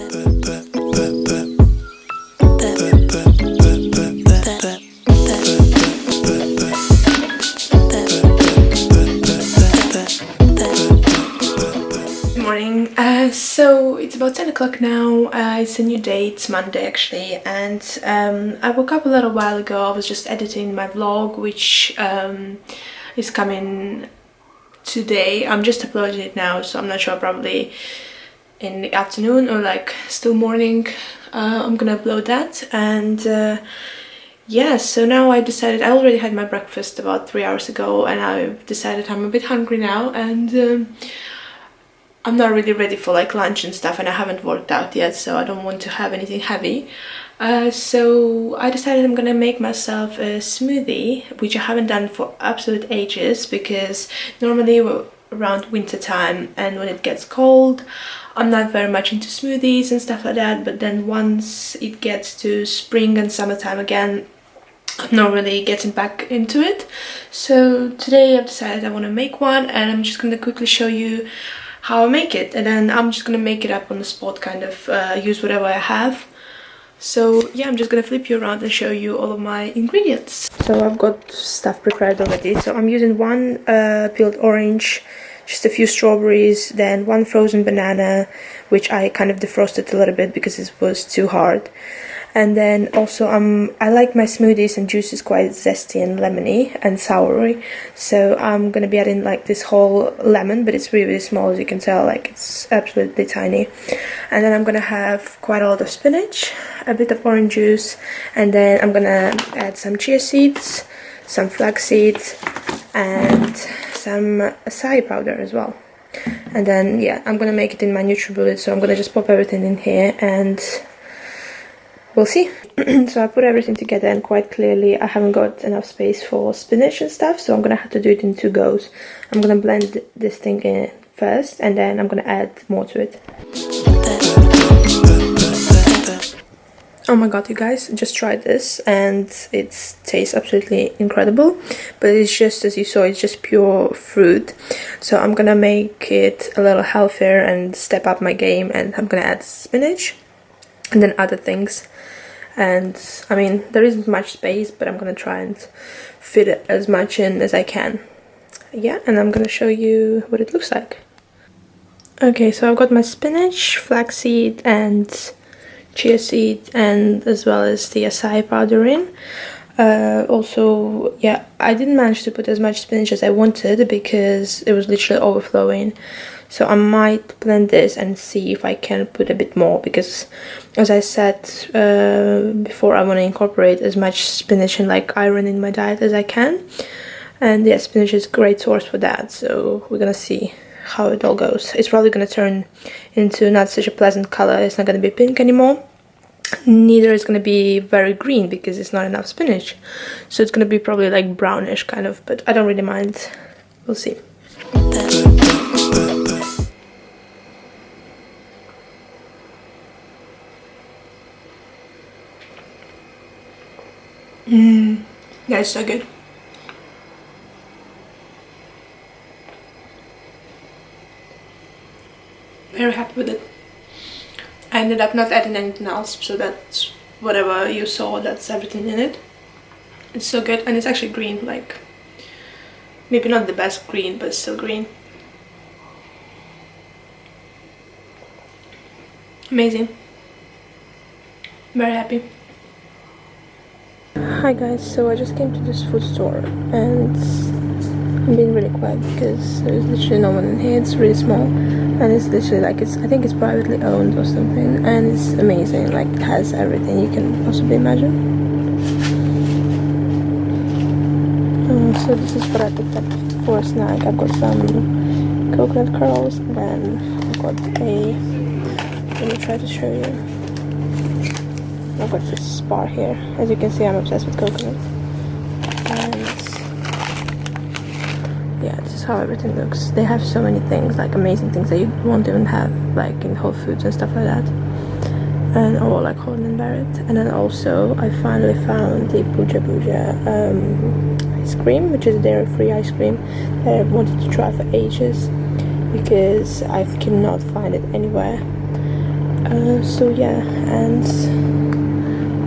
So it's about 10 o'clock now. It's a new day, it's Monday actually, and I woke up a little while ago. I was just editing my vlog, which is coming today. I'm just uploading it now, so I'm not sure, probably in the afternoon or like still morning. I'm gonna upload that. And yeah, so now I decided, I already had my breakfast about 3 hours ago, and I've decided I'm a bit hungry now, and I'm not really ready for like lunch and stuff, and I haven't worked out yet, so I don't want to have anything heavy. So I decided I'm gonna make myself a smoothie, which I haven't done for absolute ages, because normally we're around winter time and when it gets cold I'm not very much into smoothies and stuff like that, but then once it gets to spring and summertime again, I'm not really getting back into it. So today I've decided I want to make one, and I'm just going to quickly show you how I make it, and then I'm just gonna make it up on the spot, kind of use whatever I have. So yeah, I'm just gonna flip you around and show you all of my ingredients. So I've got stuff prepared already. So I'm using one peeled orange, just a few strawberries, then one frozen banana, which I kind of defrosted a little bit because it was too hard. And then also I like my smoothies and juices quite zesty and lemony and soury, so I'm gonna be adding like this whole lemon, but it's really, really small, as you can tell, like it's absolutely tiny. And then I'm gonna have quite a lot of spinach, a bit of orange juice, and then I'm gonna add some chia seeds, some flax seeds, and some acai powder as well. And then yeah, I'm gonna make it in my NutriBullet, so I'm gonna just pop everything in here and we'll see. So I put everything together, and quite clearly I haven't got enough space for spinach and stuff, so I'm gonna have to do it in 2 goes. I'm gonna blend this thing in first, and then I'm gonna add more to it. Oh my god, you guys, just tried this and it tastes absolutely incredible, but it's just, as you saw, it's just pure fruit. So I'm gonna make it a little healthier and step up my game, and I'm gonna add spinach and then other things. And I mean, there isn't much space, but I'm gonna try and fit it as much in as I can. Yeah, and I'm gonna show you what it looks like. Okay, so I've got my spinach, flaxseed and chia seed, and as well as the acai powder in. Also, yeah, I didn't manage to put as much spinach as I wanted because it was literally overflowing. So I might blend this and see if I can put a bit more, because as I said before, I want to incorporate as much spinach and like iron in my diet as I can. And yeah, spinach is a great source for that, so we're gonna see how it all goes. It's probably gonna turn into not such a pleasant color. It's not gonna be pink anymore. Neither is gonna be very green because it's not enough spinach. So it's gonna be probably like brownish kind of, but I don't really mind. We'll see. Yeah, it's so good. Very happy with it. I ended up not adding anything else, so that's whatever you saw, that's everything in it. It's so good, and it's actually green, like maybe not the best green, but still green. Amazing. Very happy. Hi guys, so I just came to this food store and I'm being really quiet because there's literally no one in here. It's really small, and it's literally like, I think it's privately owned or something, and it's amazing. Like, it has everything you can possibly imagine. So this is what I picked up for a snack. I've got some coconut curls, and then I've got let me try to show you. I've got this bar here. As you can see, I'm obsessed with coconut. And yeah, this is how everything looks. They have so many things, like amazing things that you won't even have like in Whole Foods and stuff like that. And or like Holland & Barrett. And then also I finally found the Buja ice cream, which is a dairy-free ice cream that I've wanted to try for ages because I cannot find it anywhere. So yeah, and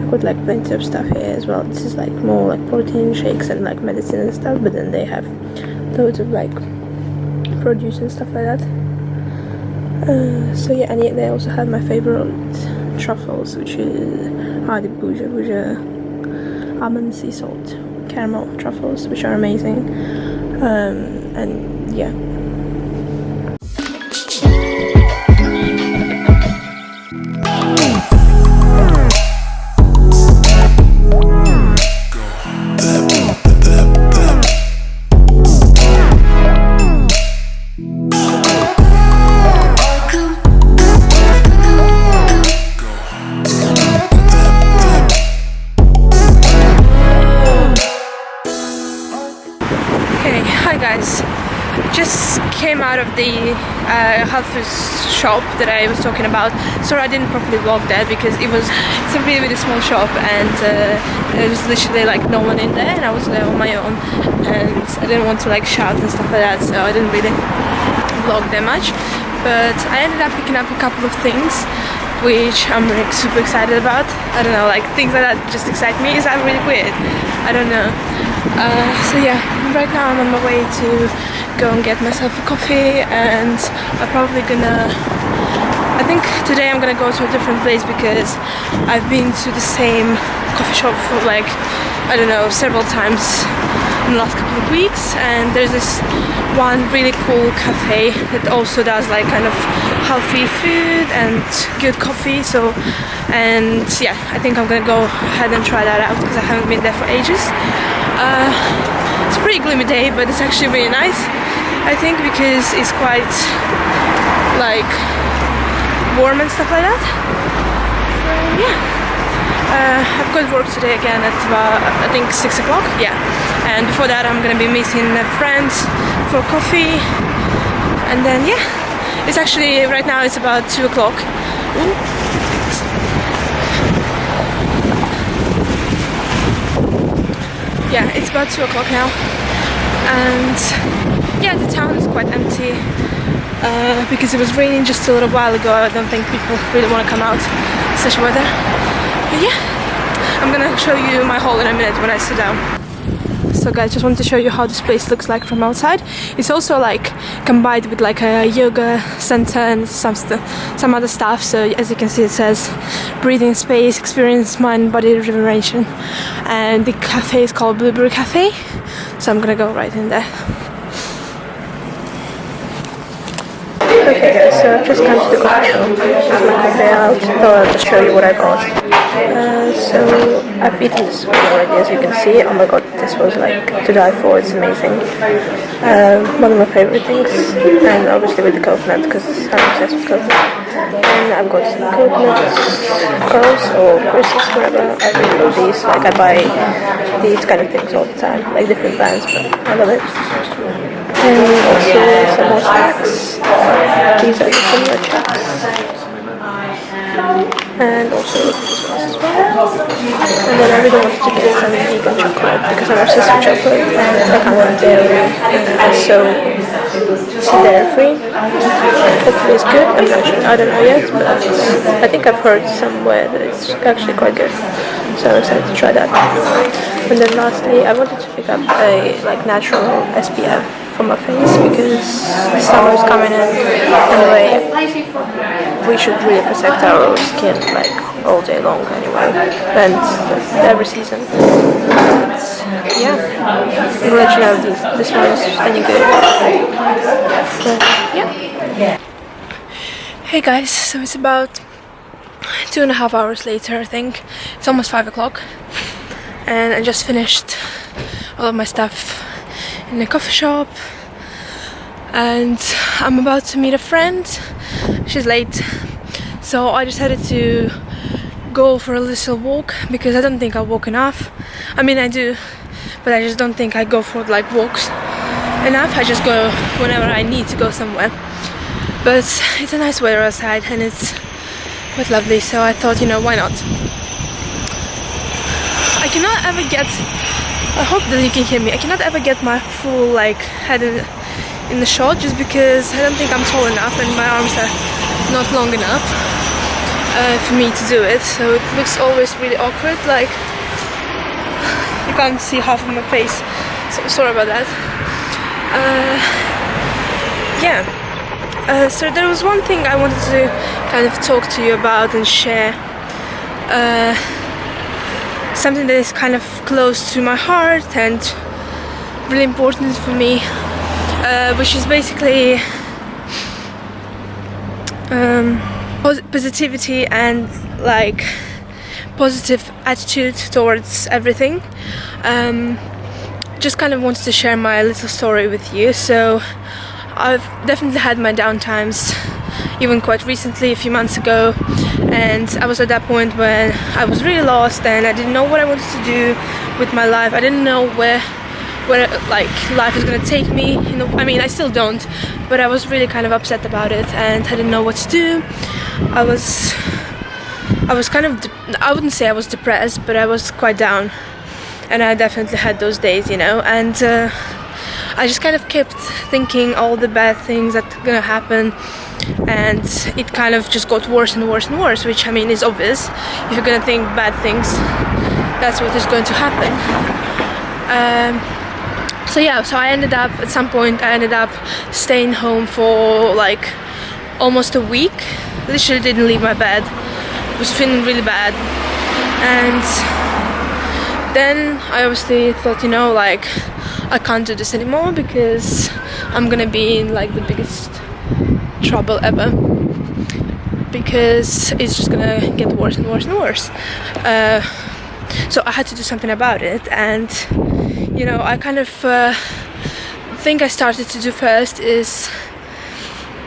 I got like plenty of stuff here as well. This is like more like protein shakes and like medicine and stuff, but then they have loads of like produce and stuff like that. So yeah, and yet they also have my favorite truffles, which is Hadi Buja almond sea salt caramel truffles, which are amazing. And yeah. Just came out of the health food shop that I was talking about. Sorry I didn't properly vlog that because it's a really small shop, and there was literally like no one in there, and I was there on my own, and I didn't want to like shout and stuff like that, so I didn't really vlog that much. But I ended up picking up a couple of things which I'm like super excited about. I don't know, like things like that just excite me. Is that really weird? I don't know. So yeah, right now I'm on my way to go and get myself a coffee, and I think today I'm gonna go to a different place because I've been to the same coffee shop for like, I don't know, several times in the last couple of weeks, and there's this one really cool cafe that also does like kind of healthy food and good coffee. So, and yeah, I think I'm gonna go ahead and try that out because I haven't been there for ages. It's a pretty gloomy day, but it's actually really nice, I think, because it's quite like warm and stuff like that. So yeah, I've got work today again at about, I think, 6 o'clock. Yeah, and before that I'm gonna be meeting a friend for coffee, and then yeah, it's actually right now it's about 2 o'clock. Yeah, it's about 2 o'clock now, and yeah, the town is quite empty because it was raining just a little while ago. I don't think people really want to come out in such weather. But yeah, I'm gonna show you my haul in a minute when I sit down. So guys, just wanted to show you how this place looks like from outside. It's also like combined with like a yoga center and some other stuff. So as you can see, it says breathing space, experience mind body rejuvenation, and the cafe is called Blueberry Cafe. So I'm gonna go right in there. Okay guys, so I've just come to the coffee shop. This is my coffee out, so I'll just show you what I bought. So I've eaten this one already, as you can see. Oh my god, this was like to die for, it's amazing. One of my favorite things, and obviously with the coconut because I'm obsessed with coconut. And I've got some coconut curls or crisps, whatever. I really love these, like I buy these kind of things all the time, like different brands, but I love it. And also some more snacks. These are the similar chucks. And also these ones as well. And then I really wanted to get some vegan chocolate because I'm obsessed with chocolate and I can't want dairy. So it's dairy free. Hopefully it's good. I'm not sure. I don't know yet, but I think I've heard somewhere that it's actually quite good. So I'm excited to try that. And then lastly, I wanted to pick up a like natural SPF for my face because summer is coming in. Anyway, we should really protect our skin like all day long anyway, and every season. But, yeah, I'm gonna let you know if this one is any good. But, yeah. Hey guys, so it's about 2.5 hours later, I think. It's almost 5 o'clock, and I just finished all of my stuff in the coffee shop, and I'm about to meet a friend. She's late, so I decided to go for a little walk because I don't think I walk enough. I mean I do, but I just don't think I go for like walks enough. I just go whenever I need to go somewhere. But it's a nice weather outside and it's quite lovely, so I thought, you know, why not? I cannot ever get, I hope that you can hear me, I cannot ever get my full like head in the shot just because I don't think I'm tall enough and my arms are not long enough. for me to do it, so it looks always really awkward, like you can't see half of my face, so sorry about that. So there was one thing I wanted to kind of talk to you about and share, something that is kind of close to my heart and really important for me, which is basically positivity and like positive attitude towards everything. Just kind of wanted to share my little story with you. So I've definitely had my down times, even quite recently, a few months ago, and I was at that point when I was really lost and I didn't know what I wanted to do with my life. I didn't know where like life is gonna take me, you know. I mean, I still don't, but I was really kind of upset about it and I didn't know what to do. I was kind of I wouldn't say I was depressed, but I was quite down, and I definitely had those days, you know. And I just kind of kept thinking all the bad things that are gonna happen, and it kind of just got worse and worse and worse, which, I mean, is obvious. If you're gonna think bad things, that's what is going to happen. So I ended up, at some point, staying home for like almost a week. Literally didn't leave my bed. Was feeling really bad, and then I obviously thought, you know, like, I can't do this anymore because I'm gonna be in like the biggest trouble ever, because it's just gonna get worse and worse and worse. So I had to do something about it, and you know, I kind of think I started to do first is,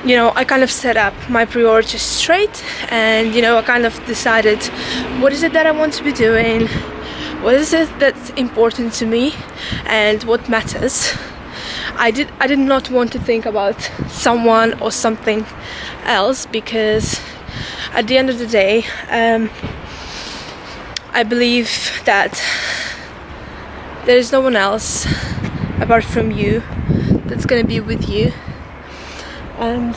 you know, I kind of set up my priorities straight, and you know, I kind of decided what is it that I want to be doing, what is it that's important to me, and what matters. I did not want to think about someone or something else, because at the end of the day, I believe that there is no one else apart from you that's gonna be with you. And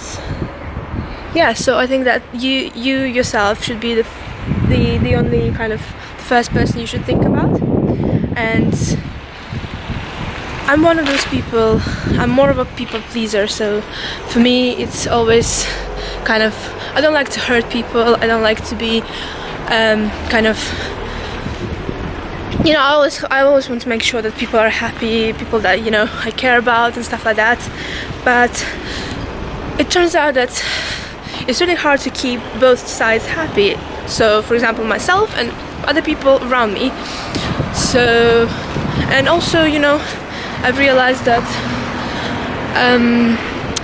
yeah, so I think that you yourself should be the only kind of the first person you should think about. And I'm one of those people, I'm more of a people pleaser, so for me it's always kind of, I don't like to hurt people, I don't like to be kind of, you know, I always want to make sure that people are happy, people that, you know, I care about and stuff like that. But it turns out that it's really hard to keep both sides happy. So, for example, myself and other people around me. So, and also, you know, I've realized that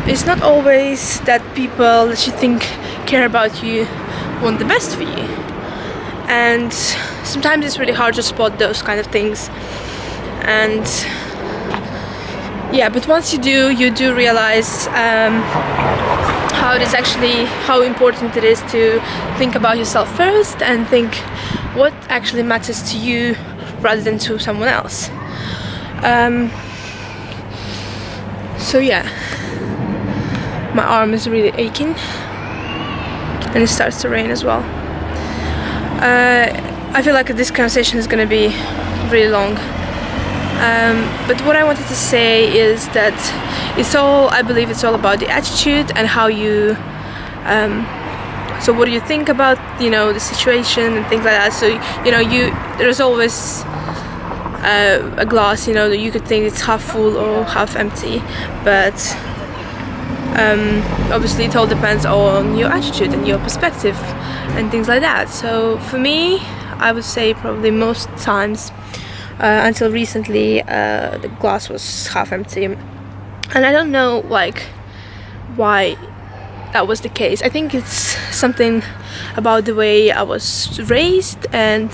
it's not always that people that you think care about you want the best for you. And sometimes it's really hard to spot those kind of things. And yeah, but once you do realize how important it is to think about yourself first and think what actually matters to you rather than to someone else. So yeah, my arm is really aching, and it starts to rain as well. I feel like this conversation is going to be really long. But what I wanted to say is that I believe it's all about the attitude and how you, so what do you think about, you know, the situation and things like that. So, you know, there's always a glass, you know, that you could think it's half full or half empty, but obviously it all depends on your attitude and your perspective and things like that. So for me, I would say probably most times, until recently, the glass was half empty, and I don't know like why that was the case. I think it's something about the way I was raised, and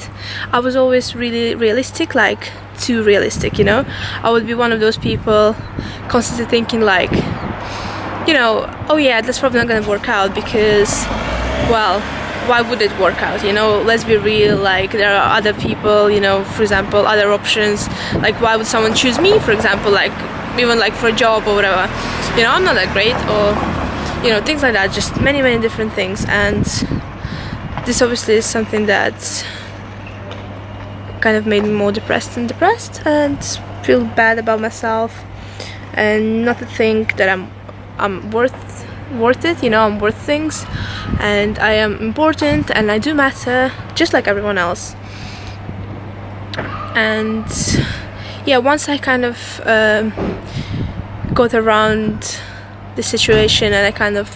I was always really realistic, like too realistic, you know. I would be one of those people constantly thinking like, you know, oh yeah, that's probably not gonna work out because, well, why would it work out, you know? Let's be real, like there are other people, you know, for example, other options. Like why would someone choose me, for example, like even like for a job or whatever, you know, I'm not that great, or you know, things like that, just many different things. And this obviously is something that kind of made me more depressed and feel bad about myself, and not to think that I'm worth it, you know. I'm worth things, and I am important, and I do matter just like everyone else. And yeah, once I kind of got around the situation, and I kind of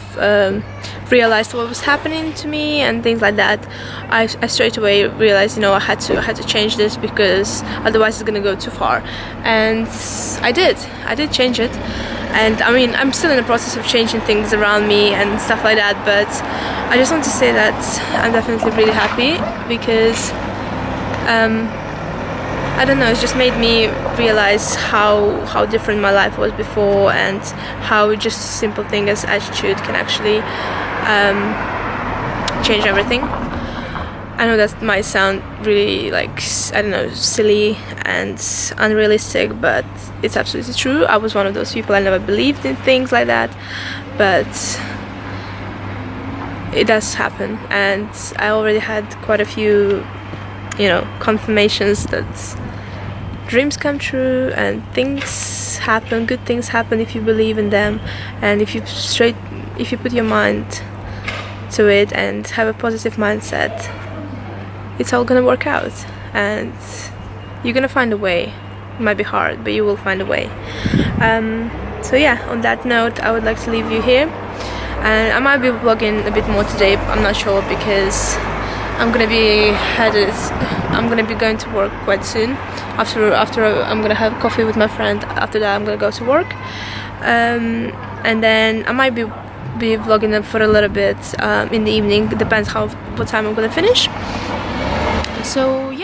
realized what was happening to me and things like that, I straight away realized, you know, I had to change this, because otherwise it's gonna go too far. And I did change it. And I mean, I'm still in the process of changing things around me and stuff like that, but I just want to say that I'm definitely really happy, because I don't know, it's just made me realize how different my life was before, and how just a simple thing as attitude can actually change everything. I know that might sound really, like, I don't know, silly and unrealistic, but it's absolutely true. I was one of those people, I never believed in things like that, but it does happen, and I already had quite a few, you know, confirmations that dreams come true and things happen, good things happen if you believe in them, and if you put your mind to it and have a positive mindset, it's all gonna work out, and you're gonna find a way. It might be hard, but you will find a way. So yeah, on that note, I would like to leave you here, and I might be vlogging a bit more today, I'm not sure, because I'm gonna be going to work quite soon. After I'm gonna have coffee with my friend. After that, I'm gonna go to work, and then I might be vlogging them for a little bit in the evening. It depends what time I'm gonna finish. So yeah.